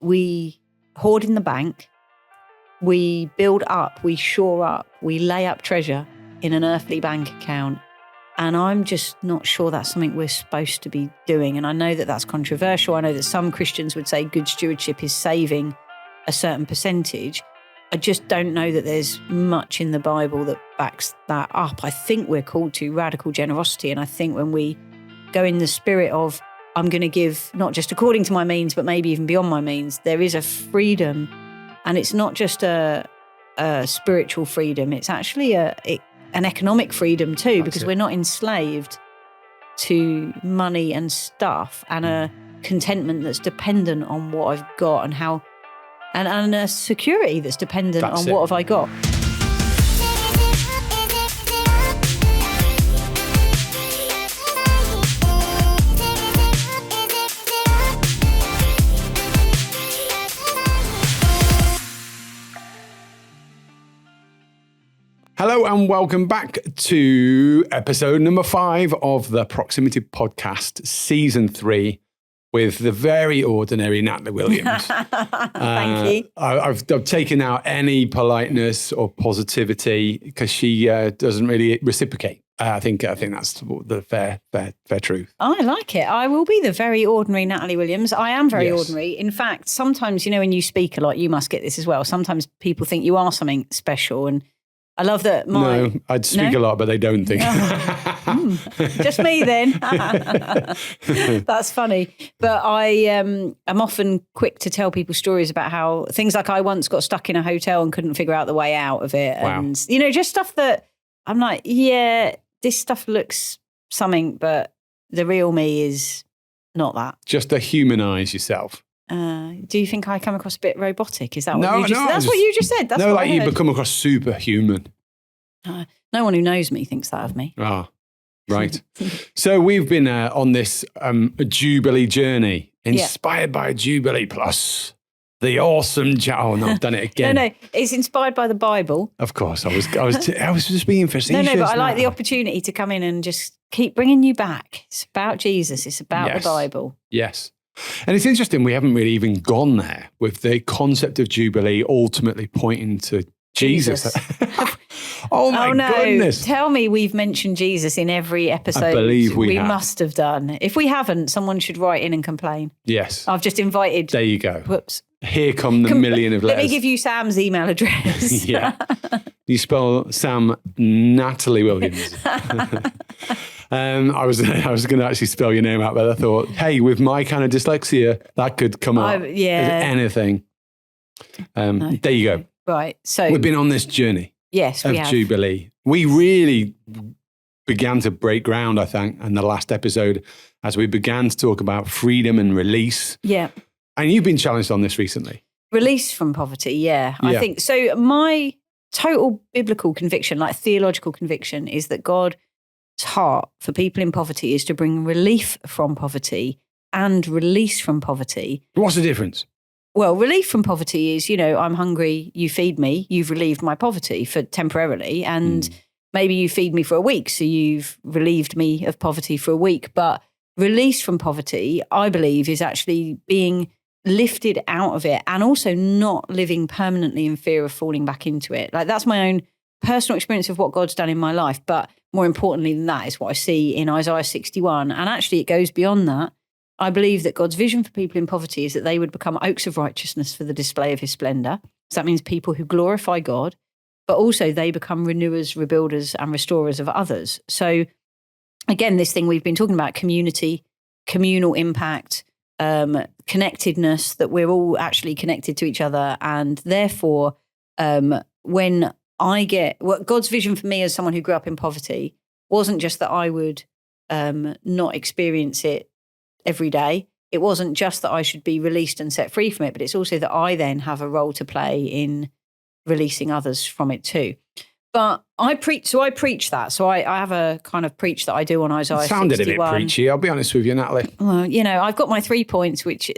we hoard in the bank, we build up, we shore up, we lay up treasure in an earthly bank account. And I'm just not sure that's something we're supposed to be doing. And I know that that's controversial. I know that some Christians would say good stewardship is saving a certain percentage. I just don't know that there's much in the Bible that backs that up. I think we're called to radical generosity. And I think when we go in the spirit of, I'm going to give not just according to my means, but maybe even beyond my means, there is a freedom. And it's not just a spiritual freedom. It's actually an economic freedom too, because we're not enslaved to money and stuff, and a contentment that's dependent on what I've got and how, and a security that's dependent on what have I got. Hello and welcome back to episode number 5 of the Proximity Podcast, season 3, with the very ordinary Natalie Williams. Thank you. I've taken out any politeness or positivity because she doesn't really reciprocate. I think that's the fair truth. I like it. I will be the very ordinary Natalie Williams. I am very ordinary. In fact, sometimes, when you speak a lot, you must get this as well. Sometimes people think you are something special, and I love that. No, I'd speak a lot, but they don't think. Just me then. That's funny. But I am often quick to tell people stories about how things like I once got stuck in a hotel and couldn't figure out the way out of it. Wow. And, just stuff that I'm like, yeah, this stuff looks something, but the real me is not that. Just to humanise yourself. Do you think I come across a bit robotic? Is that what you just said? That's what you just said. That's no, what you become across superhuman. No one who knows me thinks that of me. Ah, right. So we've been on this Jubilee journey, inspired by Jubilee Plus. The awesome I've done it again. No, it's inspired by the Bible. Of course, I was just being facetious. No, but I like the opportunity to come in and just keep bringing you back. It's about Jesus. It's about the Bible. Yes. And it's interesting, we haven't really even gone there with the concept of Jubilee ultimately pointing to Jesus. Oh my goodness. Tell me we've mentioned Jesus in every episode. I believe we have. Must have done. If we haven't, someone should write in and complain. Yes. I've just invited. There you go. Whoops. Here come the million of letters. Let me give you Sam's email address. Yeah. You spell Sam Natalie Williams. I was going to actually spell your name out, but I thought, hey, with my kind of dyslexia, that could come up as anything. There you go. Right. So we've been on this journey. Yes, we of have. Jubilee. We really began to break ground, I think, in the last episode as we began to talk about freedom and release. Yeah. And you've been challenged on this recently. Release from poverty, yeah. I think so. My total biblical conviction, like theological conviction, is that God's heart for people in poverty is to bring relief from poverty and release from poverty. What's the difference? Well, relief from poverty is, I'm hungry, you feed me, you've relieved my poverty for temporarily, and maybe you feed me for a week, so you've relieved me of poverty for a week. But release from poverty, I believe, is actually being lifted out of it and also not living permanently in fear of falling back into it. Like, that's my own personal experience of what God's done in my life. But more importantly than that is what I see in Isaiah 61. And actually it goes beyond that. I believe that God's vision for people in poverty is that they would become oaks of righteousness for the display of his splendor. So that means people who glorify God, but also they become renewers, rebuilders, and restorers of others. So again, this thing we've been talking about, community, communal impact, connectedness, that we're all actually connected to each other. And therefore, when I get God's vision for me as someone who grew up in poverty wasn't just that I would not experience it every day. It wasn't just that I should be released and set free from it, but it's also that I then have a role to play in releasing others from it too. But I preach that. So I have a kind of preach that I do on Isaiah 61. It sounded a bit preachy, I'll be honest with you, Natalie. Well, I've got my 3 points, which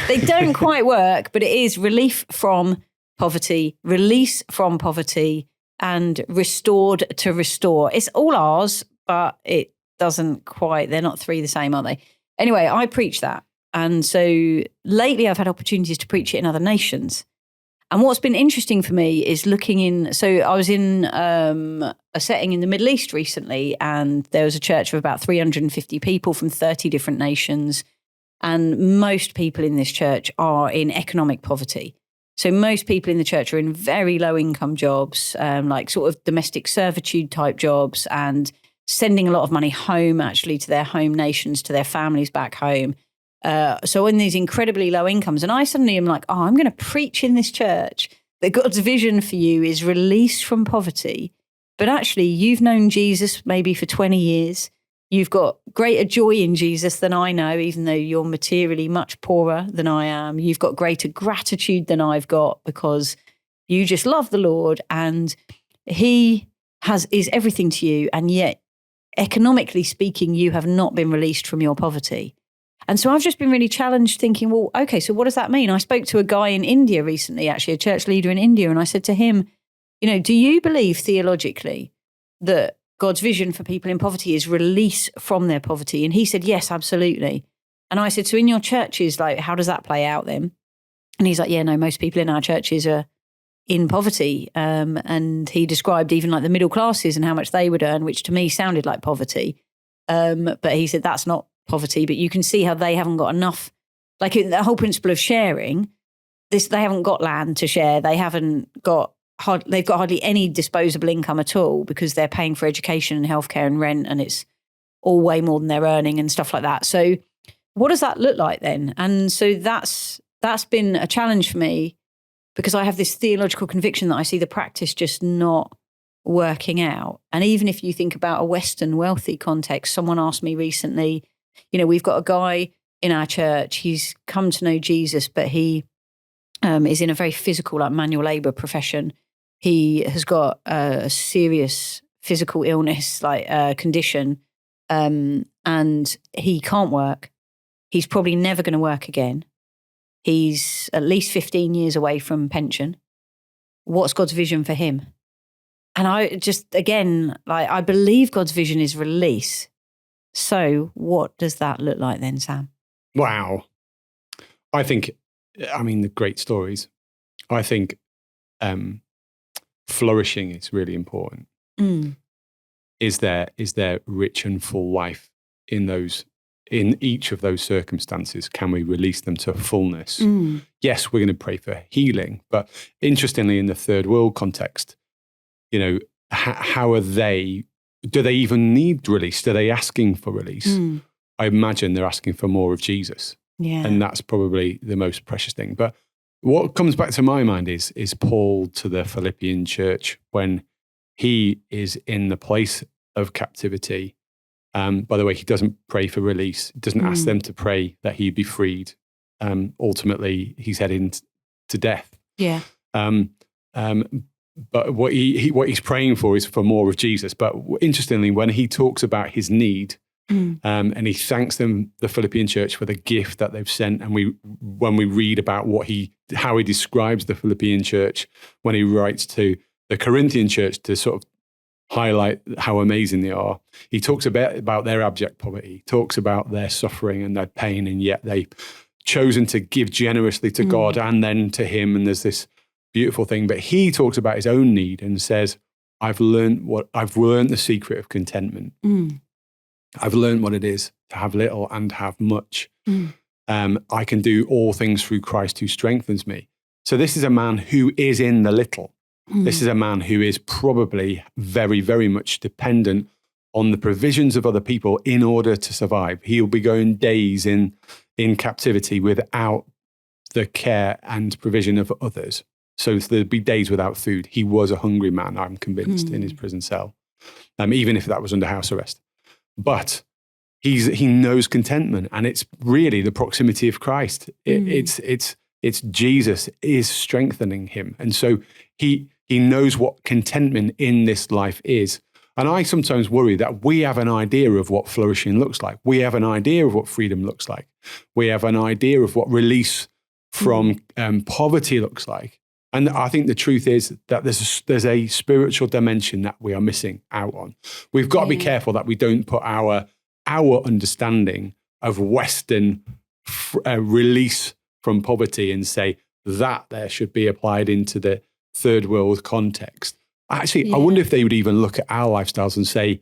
they don't quite work, but it is relief from poverty, release from poverty, and restored to restore. It's all ours, but it doesn't quite, they're not 3 the same, are they? Anyway, I preach that. And so lately I've had opportunities to preach it in other nations. And what's been interesting for me is looking in, so I was in a setting in the Middle East recently, and there was a church of about 350 people from 30 different nations. And most people in this church are in economic poverty. So most people in the church are in very low income jobs, like sort of domestic servitude type jobs, and sending a lot of money home actually to their home nations, to their families back home. So in these incredibly low incomes, and I suddenly am like, I'm going to preach in this church that God's vision for you is release from poverty. But actually, you've known Jesus maybe for 20 years. You've got greater joy in Jesus than I know, even though you're materially much poorer than I am. You've got greater gratitude than I've got because you just love the Lord and he is everything to you. And yet, economically speaking, you have not been released from your poverty. And so I've just been really challenged thinking, well, okay, so what does that mean? I spoke to a guy in India recently, actually a church leader in India, and I said to him, do you believe theologically that God's vision for people in poverty is release from their poverty? And he said, yes, absolutely. And I said, so in your churches, like, how does that play out then? And he's like, yeah, no, most people in our churches are in poverty. And he described even like the middle classes and how much they would earn, which to me sounded like poverty. But he said, that's not poverty, but you can see how they haven't got enough, like the whole principle of sharing, they haven't got land to share. They haven't got, they've got hardly any disposable income at all because they're paying for education and healthcare and rent, and it's all way more than they're earning and stuff like that. So what does that look like then? And so that's been a challenge for me because I have this theological conviction that I see the practice just not working out. And even if you think about a Western wealthy context, someone asked me recently, we've got a guy in our church, he's come to know Jesus, but he is in a very physical, like manual labor profession. He has got a serious physical illness, like condition, and he can't work. He's probably never going to work again. He's at least 15 years away from pension. What's God's vision for him? And I just, again, like I believe God's vision is release. So what does that look like then, Sam? Wow. The great stories. I think flourishing is really important. Is there rich and full life in each of those circumstances? Can we release them to fullness? Yes, we're going to pray for healing, but interestingly, in the third world context, how are they? Do they even need release? Are they asking for release? I imagine they're asking for more of Jesus. Yeah. And that's probably the most precious thing. But what comes back to my mind is Paul to the Philippian church when he is in the place of captivity. By the way, he doesn't pray for release. He doesn't ask them to pray that he be freed. Ultimately, he's heading to death. Yeah. But what he's praying for is for more of Jesus. But interestingly, when he talks about his need, and he thanks them, the Philippian church, for the gift that they've sent, and when we read about how he describes the Philippian church, when he writes to the Corinthian church to sort of highlight how amazing they are, he talks about their abject poverty, he talks about their suffering and their pain, and yet they've chosen to give generously to God and then to him. And there's this beautiful thing, but he talks about his own need and says, I've learned the secret of contentment. I've learned what it is to have little and have much. I can do all things through Christ who strengthens me. So this is a man who is in the little. This is a man who is probably very, very much dependent on the provisions of other people in order to survive. He'll be going days in captivity without the care and provision of others. So there'd be days without food. He was a hungry man, I'm convinced, in his prison cell, even if that was under house arrest. But he knows contentment, and it's really the proximity of Christ. It's Jesus is strengthening him, and so he knows what contentment in this life is. And I sometimes worry that we have an idea of what flourishing looks like. We have an idea of what freedom looks like. We have an idea of what release from poverty looks like. And I think the truth is that there's a spiritual dimension that we are missing out on. We've got to be careful that we don't put our understanding of Western release from poverty and say that there should be applied into the third world context. Actually, I wonder if they would even look at our lifestyles and say,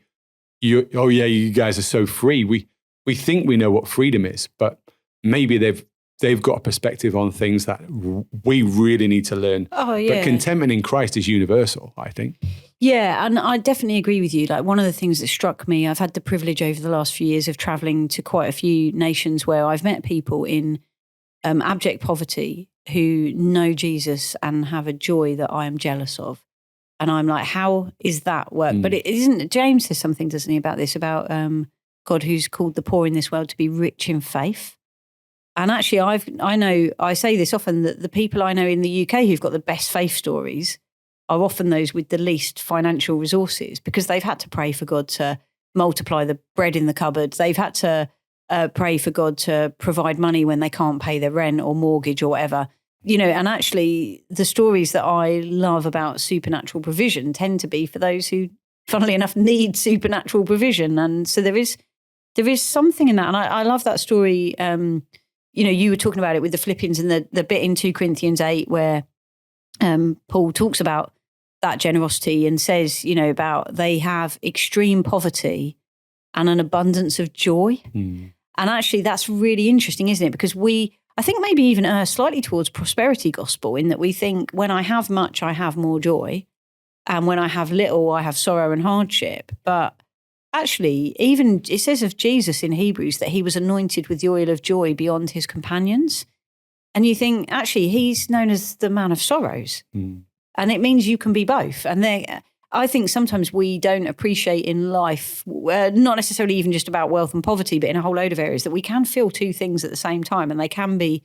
you guys are so free. We think we know what freedom is, but maybe they've got a perspective on things that we really need to learn. Oh, yeah. But contentment in Christ is universal, I think. Yeah, and I definitely agree with you. Like, one of the things that struck me, I've had the privilege over the last few years of traveling to quite a few nations where I've met people in abject poverty who know Jesus and have a joy that I am jealous of. And I'm like, how is that work? But it isn't. James says something, doesn't he, about this, about God who's called the poor in this world to be rich in faith. And actually, I say this often, that the people I know in the UK who've got the best faith stories are often those with the least financial resources, because they've had to pray for God to multiply the bread in the cupboard. They've had to pray for God to provide money when they can't pay their rent or mortgage or whatever. And actually the stories that I love about supernatural provision tend to be for those who, funnily enough, need supernatural provision. And so there is something in that. And I love that story. You were talking about it with the Philippians and the bit in 2 Corinthians 8 where Paul talks about that generosity and says, about they have extreme poverty and an abundance of joy. And actually that's really interesting, isn't it? Because I think maybe even slightly towards prosperity gospel, in that we think when I have much, I have more joy. And when I have little, I have sorrow and hardship. But actually, even it says of Jesus in Hebrews that he was anointed with the oil of joy beyond his companions. And you think, actually, he's known as the man of sorrows. And it means you can be both. And I think sometimes we don't appreciate in life, not necessarily even just about wealth and poverty, but in a whole load of areas, that we can feel two things at the same time. And they can be,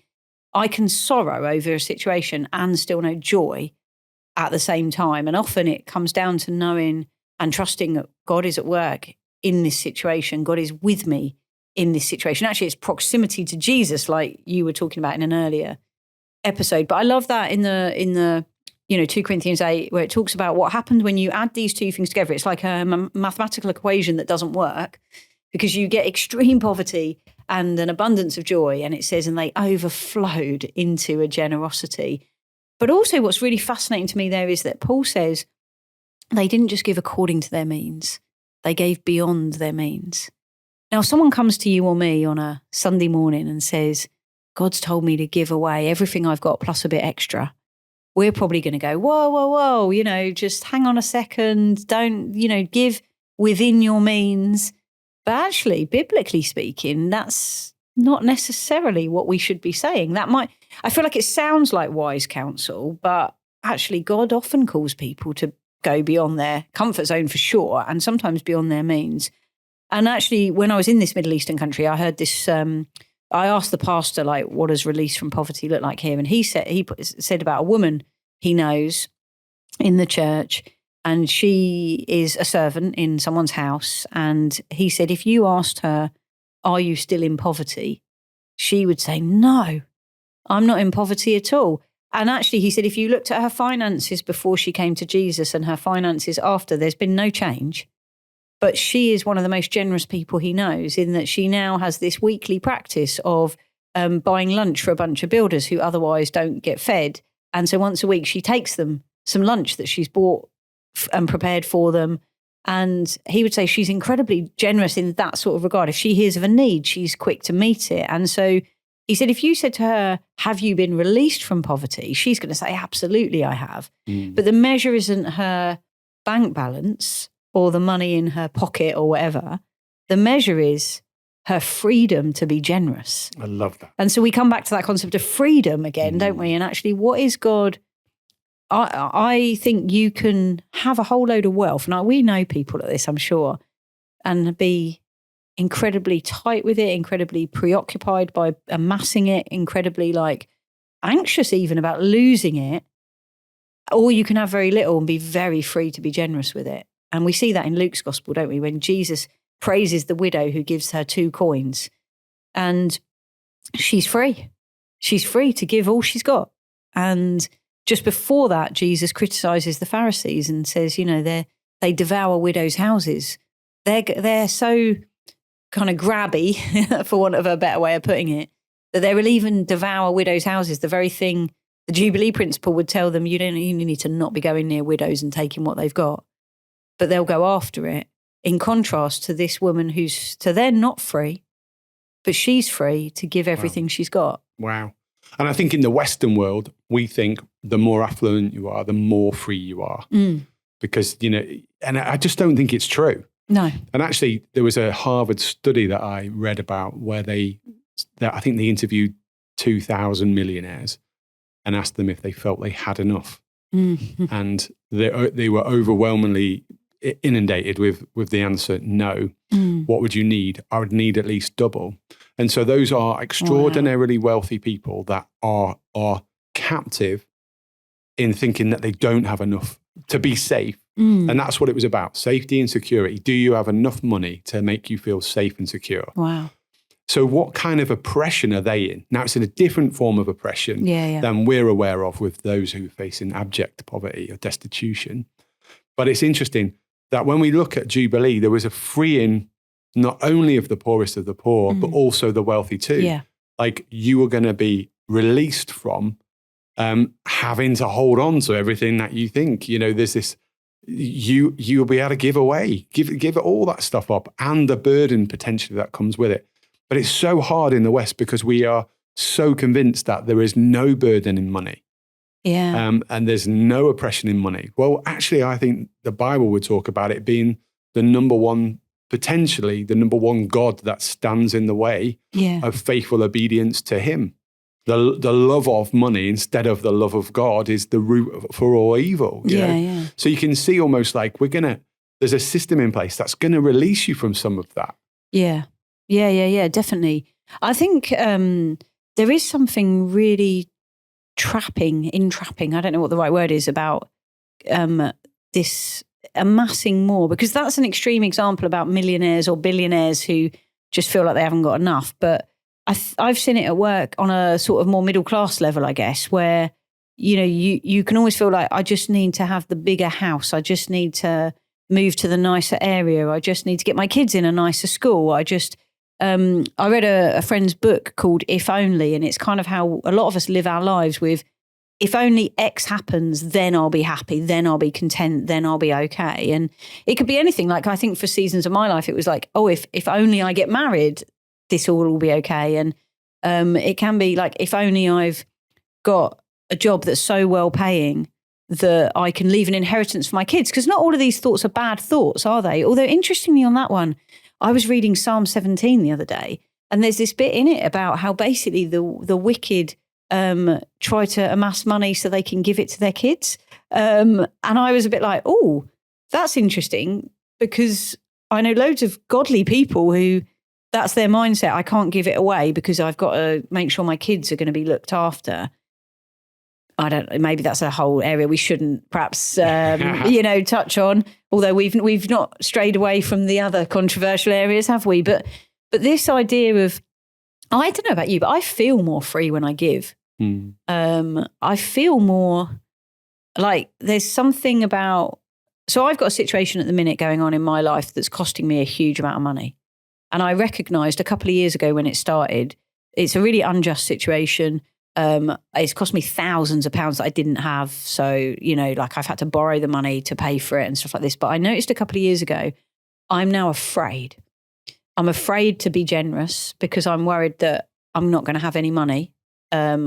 I can sorrow over a situation and still know joy at the same time. And often it comes down to knowing and trusting that God is at work in this situation. God is with me in this situation. Actually, it's proximity to Jesus, like you were talking about in an earlier episode. But I love that in the 2 Corinthians 8, where it talks about what happened when you add these two things together. It's like a mathematical equation that doesn't work, because you get extreme poverty and an abundance of joy. And it says, and they overflowed into a generosity. But also what's really fascinating to me there is that Paul says they didn't just give according to their means. They gave beyond their means. Now, if someone comes to you or me on a Sunday morning and says, God's told me to give away everything I've got plus a bit extra, we're probably going to go, whoa, just hang on a second. Don't, give within your means. But actually, biblically speaking, that's not necessarily what we should be saying. I feel like it sounds like wise counsel, but actually God often calls people to go beyond their comfort zone for sure, and sometimes beyond their means. And actually, when I was in this Middle Eastern country, I heard this, I asked the pastor, like, what does release from poverty look like here? And he said about a woman he knows in the church, and she is a servant in someone's house. And he said, if you asked her, are you still in poverty? She would say, no, I'm not in poverty at all. And actually, he said, if you looked at her finances before she came to Jesus and her finances after, there's been no change. But she is one of the most generous people he knows, in that she now has this weekly practice of buying lunch for a bunch of builders who otherwise don't get fed. And so once a week, she takes them some lunch that she's bought and prepared for them. And he would say she's incredibly generous in that sort of regard. If she hears of a need, she's quick to meet it. And so he said, if you said to her, have you been released from poverty? She's going to say, absolutely, I have. But the measure isn't her bank balance or the money in her pocket or whatever. The measure is her freedom to be generous. I love that. And so we come back to that concept of freedom again, don't we? And actually, what is God? I think you can have a whole load of wealth. Now, we know people like this, I'm sure, and be incredibly tight with it, incredibly preoccupied by amassing it, incredibly anxious even about losing it. Or you can have very little and be very free to be generous with it. And we see that in Luke's gospel, don't we? When Jesus praises the widow who gives her 2 coins, and she's free. She's free to give all she's got. And just before that, Jesus criticizes the Pharisees and says, they devour widows' houses. They're so kind of grabby, for want of a better way of putting it, that they will even devour widows' houses, the very thing the Jubilee principle would tell them you need to not be going near widows and taking what they've got. But they'll go after it, in contrast to this woman who's, so they're not free, but she's free to give everything she's got. Wow. And I think in the Western world, we think the more affluent you are, the more free you are. Because, and I just don't think it's true. No. And actually, there was a Harvard study that I read about where I think they interviewed 2,000 millionaires and asked them if they felt they had enough. And they were overwhelmingly inundated with the answer, no. What would you need? I would need at least double. And so those are extraordinarily wealthy people that are captive in thinking that they don't have enough to be safe. And that's what it was about, safety and security. Do you have enough money to make you feel safe and secure? Wow. So what kind of oppression are they in? Now, it's in a different form of oppression than we're aware of with those who are facing abject poverty or destitution. But it's interesting that when we look at Jubilee, there was a freeing not only of the poorest of the poor, but also the wealthy too. Yeah. Like you were going to be released from having to hold on to everything that you think, there's this, you'll be able to give away, give all that stuff up and the burden potentially that comes with it. But it's so hard in the West because we are so convinced that there is no burden in money. Yeah. And there's no oppression in money. Well, actually, I think the Bible would talk about it being potentially the number one God that stands in the way of faithful obedience to him. The love of money instead of the love of God is the root for all evil. Yeah. So you can see almost like there's a system in place that's going to release you from some of that. Yeah, definitely. I think there is something really entrapping, I don't know what the right word is, about this amassing more, because that's an extreme example about millionaires or billionaires who just feel like they haven't got enough. But I've seen it at work on a sort of more middle class level, I guess, where, you can always feel like I just need to have the bigger house. I just need to move to the nicer area. I just need to get my kids in a nicer school. I read a friend's book called If Only, and it's kind of how a lot of us live our lives with, if only X happens, then I'll be happy, then I'll be content, then I'll be okay. And it could be anything. Like I think for seasons of my life, it was like, if only I get married, this all will be okay. And it can be like, if only I've got a job that's so well paying that I can leave an inheritance for my kids. Because not all of these thoughts are bad thoughts, are they? Although interestingly on that one, I was reading Psalm 17 the other day, and there's this bit in it about how basically the wicked try to amass money so they can give it to their kids. And I was a bit like, oh, that's interesting, because I know loads of godly people who that's their mindset. I can't give it away because I've got to make sure my kids are going to be looked after. Maybe that's a whole area we shouldn't perhaps, touch on. Although we've not strayed away from the other controversial areas, have we? But this idea of, I don't know about you, but I feel more free when I give. I feel more like there's something about, so I've got a situation at the minute going on in my life that's costing me a huge amount of money. And I recognised a couple of years ago when it started, it's a really unjust situation. It's cost me thousands of pounds that I didn't have. So, like I've had to borrow the money to pay for it and stuff like this. But I noticed a couple of years ago, I'm now afraid. I'm afraid to be generous because I'm worried that I'm not going to have any money. I'm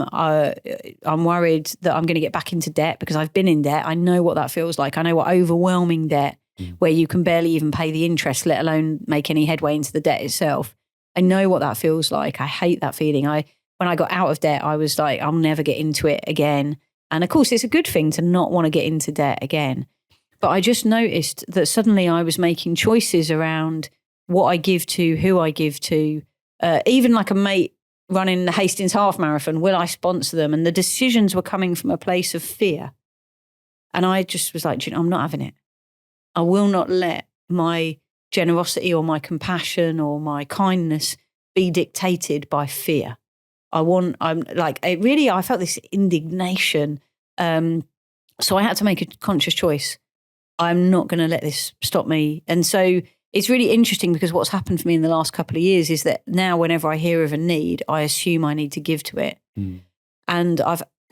worried that I'm going to get back into debt because I've been in debt. I know what that feels like. I know what overwhelming debt, where you can barely even pay the interest, let alone make any headway into the debt itself. I know what that feels like. I hate that feeling. When I got out of debt, I was like, I'll never get into it again. And of course, it's a good thing to not want to get into debt again. But I just noticed that suddenly I was making choices around what I give to, who I give to, even like a mate running the Hastings Half Marathon, will I sponsor them? And the decisions were coming from a place of fear. And I just was like, I'm not having it. I will not let my generosity or my compassion or my kindness be dictated by fear. I felt this indignation. So I had to make a conscious choice. I'm not going to let this stop me. And so it's really interesting because what's happened for me in the last couple of years is that now whenever I hear of a need, I assume I need to give to it. And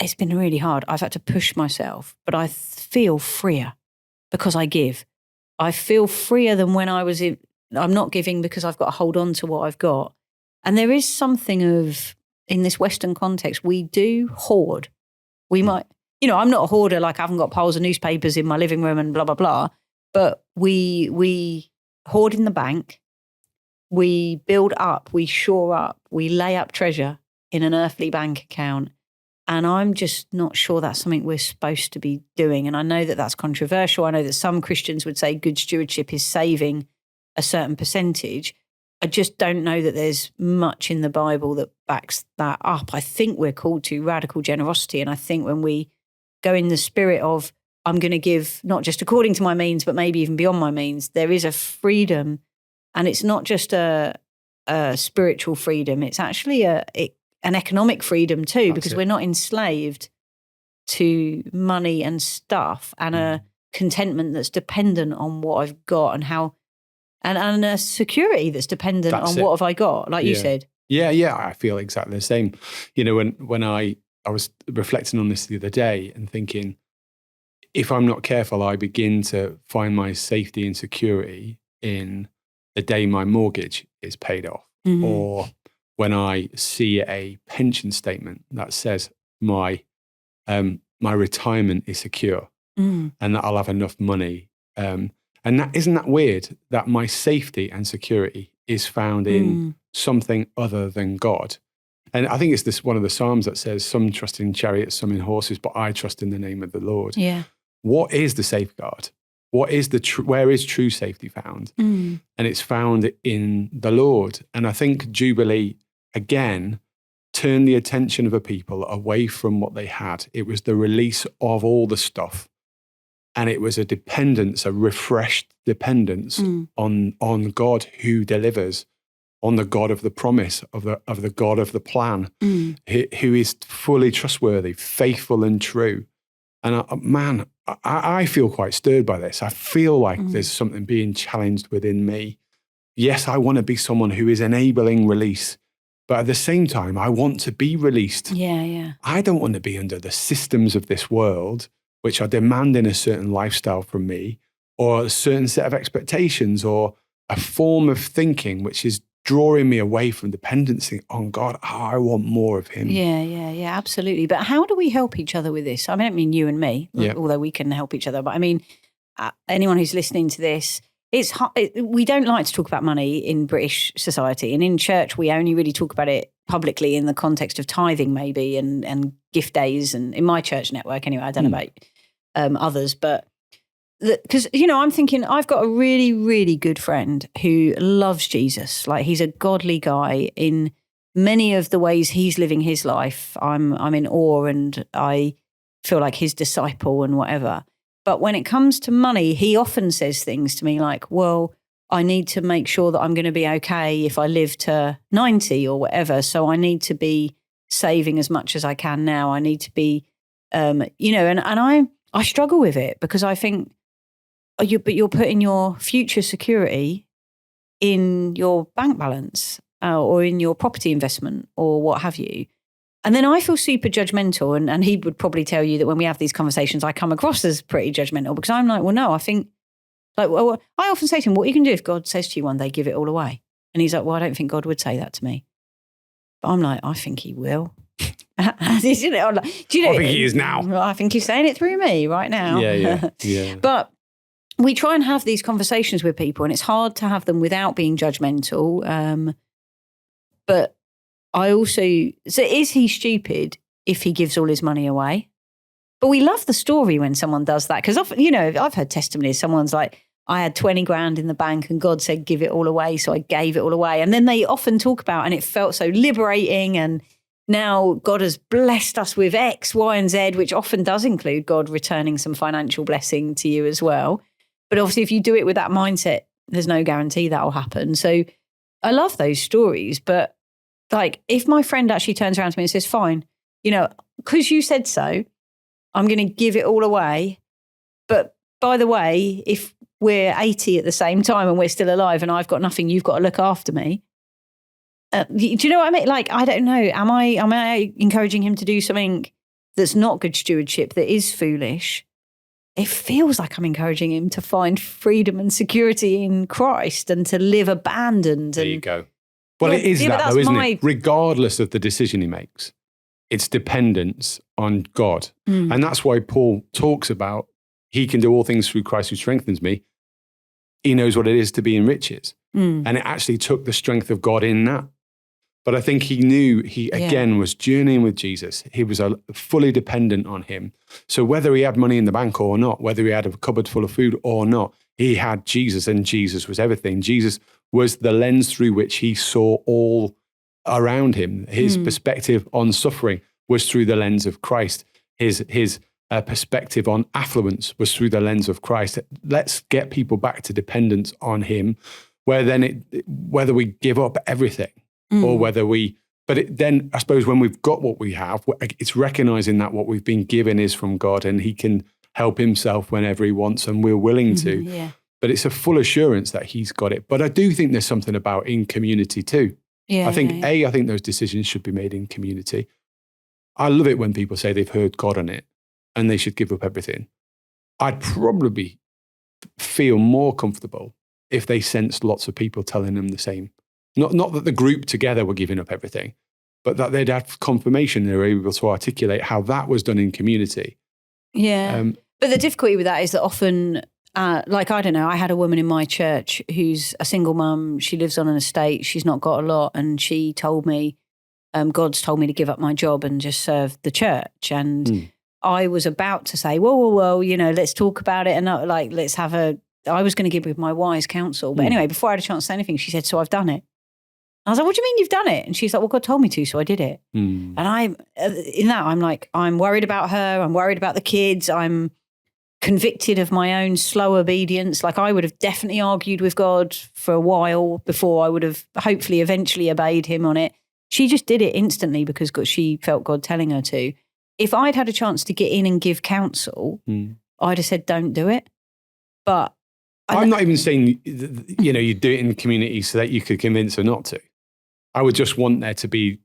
it's been really hard. I've had to push myself, but I feel freer because I give. I feel freer than when I'm not giving because I've got to hold on to what I've got. And there is something of, in this Western context, we do hoard. We might, I'm not a hoarder, like I haven't got piles of newspapers in my living room and blah, blah, blah. But we hoard in the bank. We build up, we shore up, we lay up treasure in an earthly bank account. And I'm just not sure that's something we're supposed to be doing. And I know that that's controversial. I know that some Christians would say good stewardship is saving a certain percentage. I just don't know that there's much in the Bible that backs that up. I think we're called to radical generosity. And I think when we go in the spirit of, I'm going to give not just according to my means, but maybe even beyond my means, there is a freedom. And it's not just a spiritual freedom. It's actually an economic freedom too, because we're not enslaved to money and stuff, and a contentment that's dependent on what I've got and how, and a security that's dependent on what have I got, like you said. Yeah, I feel exactly the same. When I was reflecting on this the other day and thinking, if I'm not careful, I begin to find my safety and security in the day my mortgage is paid off, or when I see a pension statement that says my retirement is secure and that I'll have enough money. And isn't that weird that my safety and security is found in something other than God? And I think it's one of the Psalms that says, some trust in chariots, some in horses, but I trust in the name of the Lord. Yeah. What is the safeguard? What is where is true safety found? And it's found in the Lord. And I think Jubilee, again, turned the attention of a people away from what they had. It was the release of all the stuff. And it was a dependence, a refreshed dependence on God who delivers, on the God of the promise, of the God of the plan, who is fully trustworthy, faithful and true. And I feel quite stirred by this. I feel like there's something being challenged within me. Yes, I want to be someone who is enabling release, but at the same time, I want to be released. Yeah. I don't want to be under the systems of this world, which are demanding a certain lifestyle from me, or a certain set of expectations, or a form of thinking which is drawing me away from dependency on God. I want more of him. Yeah, absolutely. But how do we help each other with this? I mean, I don't mean you and me, although we can help each other. But I mean, anyone who's listening to this, it's hard, we don't like to talk about money in British society. And in church, we only really talk about it publicly in the context of tithing maybe and gift days. And in my church network anyway, I don't know about others, but because, I'm thinking I've got a really, really good friend who loves Jesus. Like, he's a godly guy in many of the ways he's living his life. I'm in awe and I feel like his disciple and whatever. But when it comes to money, he often says things to me like, well, I need to make sure that I'm going to be okay if I live to 90 or whatever. So I need to be saving as much as I can now. I need to be, and I struggle with it because I think, but you're putting your future security in your bank balance or in your property investment or what have you. And then I feel super judgmental. And he would probably tell you that when we have these conversations, I come across as pretty judgmental because I'm like, well, no, I think, I often say to him, what are you going to do if God says to you one day, give it all away? And he's like, well, I don't think God would say that to me. But I'm like, I think he will. I think he is now. I think he's saying it through me right now. Yeah. But we try and have these conversations with people and it's hard to have them without being judgmental. But I also, so is he stupid if he gives all his money away? But we love the story when someone does that because often, I've heard testimonies. Someone's like, I had 20 grand in the bank and God said, give it all away. So I gave it all away. And then they often talk about, and it felt so liberating. And now God has blessed us with X, Y, and Z, which often does include God returning some financial blessing to you as well. But obviously, if you do it with that mindset, there's no guarantee that will happen. So I love those stories. But like, if my friend actually turns around to me and says, fine, because you said so, I'm going to give it all away. But by the way, if we're 80 at the same time and we're still alive and I've got nothing, you've got to look after me. Do you know what I mean? Like, I don't know. Am I encouraging him to do something that's not good stewardship, that is foolish? It feels like I'm encouraging him to find freedom and security in Christ and to live abandoned. There you go. Well, it is that though, isn't it? Regardless of the decision he makes, it's dependence on God. And that's why Paul talks about he can do all things through Christ who strengthens me. He knows what it is to be in riches. And it actually took the strength of God in that. But I think he knew again, was journeying with Jesus. He was fully dependent on him. So whether he had money in the bank or not, whether he had a cupboard full of food or not, he had Jesus, and Jesus was everything. Jesus was the lens through which he saw all around him. His perspective on suffering was through the lens of Christ. His perspective on affluence was through the lens of Christ. Let's get people back to dependence on him, whether we give up everything or whether then I suppose when we've got what we have, it's recognizing that what we've been given is from God and he can help himself whenever he wants and we're willing to. Yeah. But it's a full assurance that he's got it. But I do think there's something about in community too. Yeah, I think I think those decisions should be made in community. I love it when people say they've heard God on it and they should give up everything. I'd probably feel more comfortable if they sensed lots of people telling them the same. Not that the group together were giving up everything, but that they'd have confirmation they were able to articulate how that was done in community. Yeah. But the difficulty with that is that often, like, I don't know, I had a woman in my church who's a single mum. She lives on an estate. She's not got a lot. And she told me, God's told me to give up my job and just serve the church. And I was about to say, whoa, you know, let's talk about it. And let's have I was going to give with my wise counsel. But anyway, before I had a chance to say anything, she said, so I've done it. I was like, what do you mean you've done it? And she's like, well, God told me to, so I did it. And I'm like, I'm worried about her. I'm worried about the kids. I'm convicted of my own slow obedience. Like, I would have definitely argued with God for a while before I would have hopefully eventually obeyed him on it. She just did it instantly because she felt God telling her to. If I'd had a chance to get in and give counsel, I'd have said, don't do it. But I'm not even saying, you know, you do it in the community so that you could convince her not to. I would just want there to be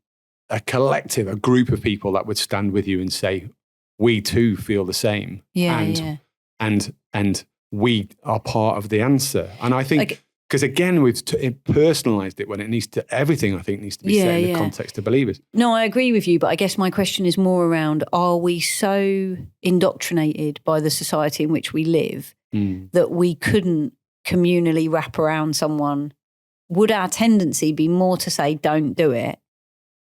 a collective, a group of people that would stand with you and say, we too feel the same. And we are part of the answer. And I think, because again, we've personalized it when it needs to, everything I think needs to be said in the context of believers. No, I agree with you, but I guess my question is more around, are we so indoctrinated by the society in which we live that we couldn't communally wrap around someone? Would our tendency be more to say, don't do it,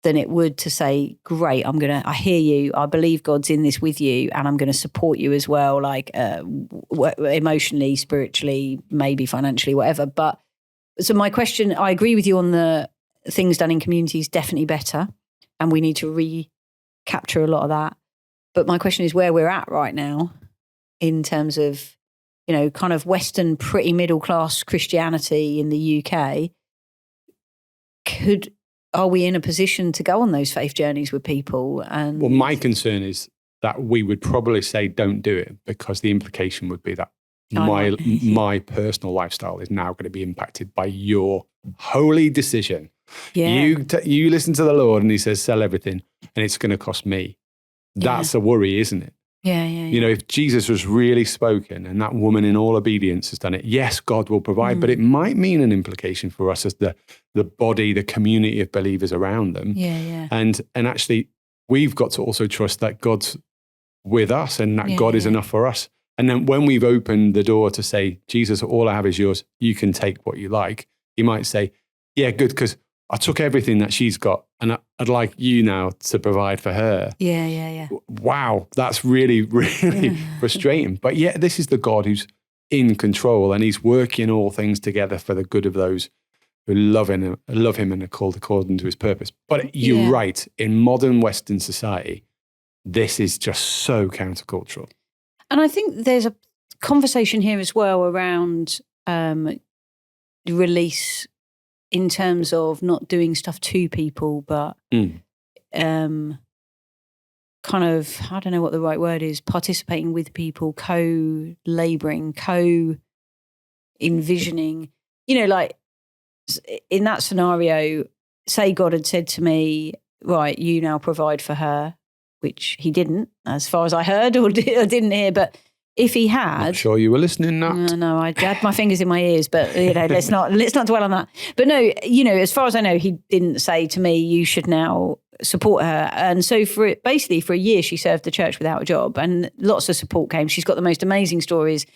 than it would to say, great, I hear you, I believe God's in this with you, and I'm going to support you as well, like emotionally, spiritually, maybe financially, whatever. But so my question, I agree with you on the things done in communities, definitely better, and we need to recapture a lot of that. But my question is where we're at right now in terms of, you know, kind of Western, pretty middle class Christianity in the UK. Are we in a position to go on those faith journeys with people? And well, my concern is that we would probably say don't do it because the implication would be that my personal lifestyle is now going to be impacted by your holy decision. Yeah. You listen to the Lord and he says, sell everything and it's going to cost me. That's a worry, isn't it? Yeah. You know, if Jesus was really spoken and that woman in all obedience has done it, yes, God will provide, but it might mean an implication for us as the body, the community of believers around them. Yeah. And actually, we've got to also trust that God's with us and that God is enough for us. And then when we've opened the door to say, Jesus, all I have is yours, you can take what you like, he might say, yeah, good, because I took everything that she's got and I'd like you now to provide for her. Yeah. Wow, that's really, really frustrating. But yet this is the God who's in control and he's working all things together for the good of those who love him and are called according to his purpose. But you're right, in modern Western society, this is just so countercultural. And I think there's a conversation here as well around release in terms of not doing stuff to people, but kind of, I don't know what the right word is, participating with people, co-laboring, envisioning, like in that scenario, say God had said to me, right, you now provide for her, which he didn't, as far as I heard or didn't hear. But if he had, not sure you were listening, Nat. No, I had my fingers in my ears, but let's not dwell on that. But no, as far as I know, he didn't say to me, you should now support her. And so for a year, she served the church without a job, and lots of support came. She's got the most amazing stories.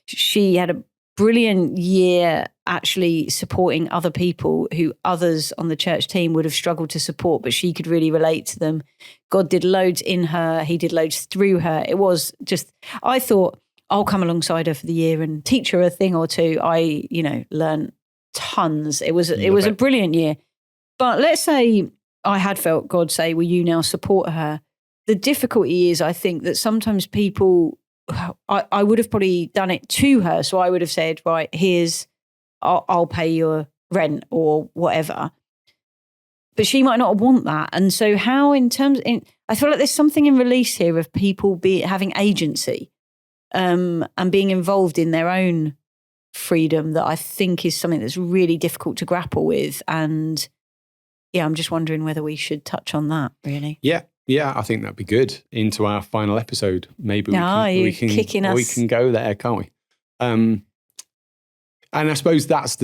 She had a brilliant year actually supporting other people who others on the church team would have struggled to support, but she could really relate to them. God did loads in her. He did loads through her. It was just, I thought, I'll come alongside her for the year and teach her a thing or two. I, learned tons. It was a brilliant year. But let's say I had felt God say, will you now support her? The difficulty is, I think, that sometimes people, I would have probably done it to her. So I would have said, right, I'll pay your rent or whatever. But she might not want that. And so how I feel like there's something in release here of people having agency and being involved in their own freedom that I think is something that's really difficult to grapple with. And yeah, I'm just wondering whether we should touch on that, really. Yeah, I think that'd be good into our final episode. Maybe we can go there, can't we? And I suppose that's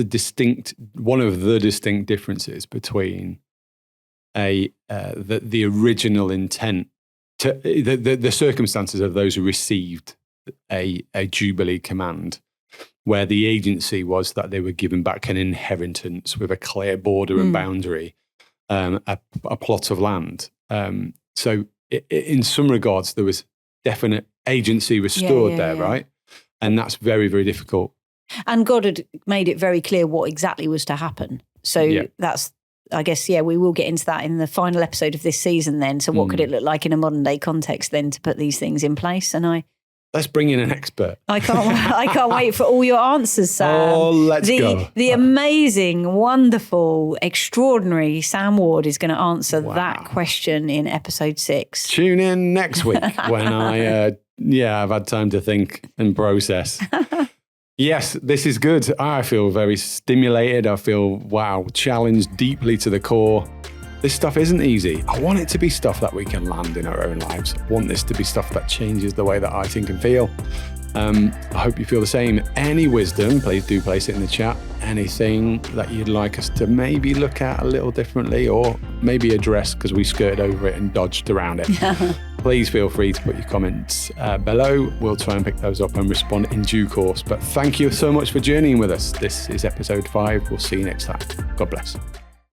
one of the distinct differences between the original intent to the circumstances of those who received a Jubilee command, where the agency was that they were given back an inheritance with a clear border and boundary, a plot of land. So in some regards, there was definite agency restored there, right? And that's very, very difficult. And God had made it very clear what exactly was to happen. So that's, I guess, we will get into that in the final episode of this season then. So what could it look like in a modern day context then to put these things in place? And let's bring in an expert. I can't wait for all your answers, Sam. Oh, let's go. The amazing, wonderful, extraordinary Sam Ward is going to answer that question in episode 6. Tune in next week when I've had time to think and process. Yes, this is good. I feel very stimulated. I feel, challenged deeply to the core. This stuff isn't easy. I want it to be stuff that we can land in our own lives. I want this to be stuff that changes the way that I think and feel. I hope you feel the same. Any wisdom, please do place it in the chat. Anything that you'd like us to maybe look at a little differently or maybe address because we skirted over it and dodged around it. Please feel free to put your comments below. We'll try and pick those up and respond in due course. But thank you so much for journeying with us. This is episode 5. We'll see you next time. God bless.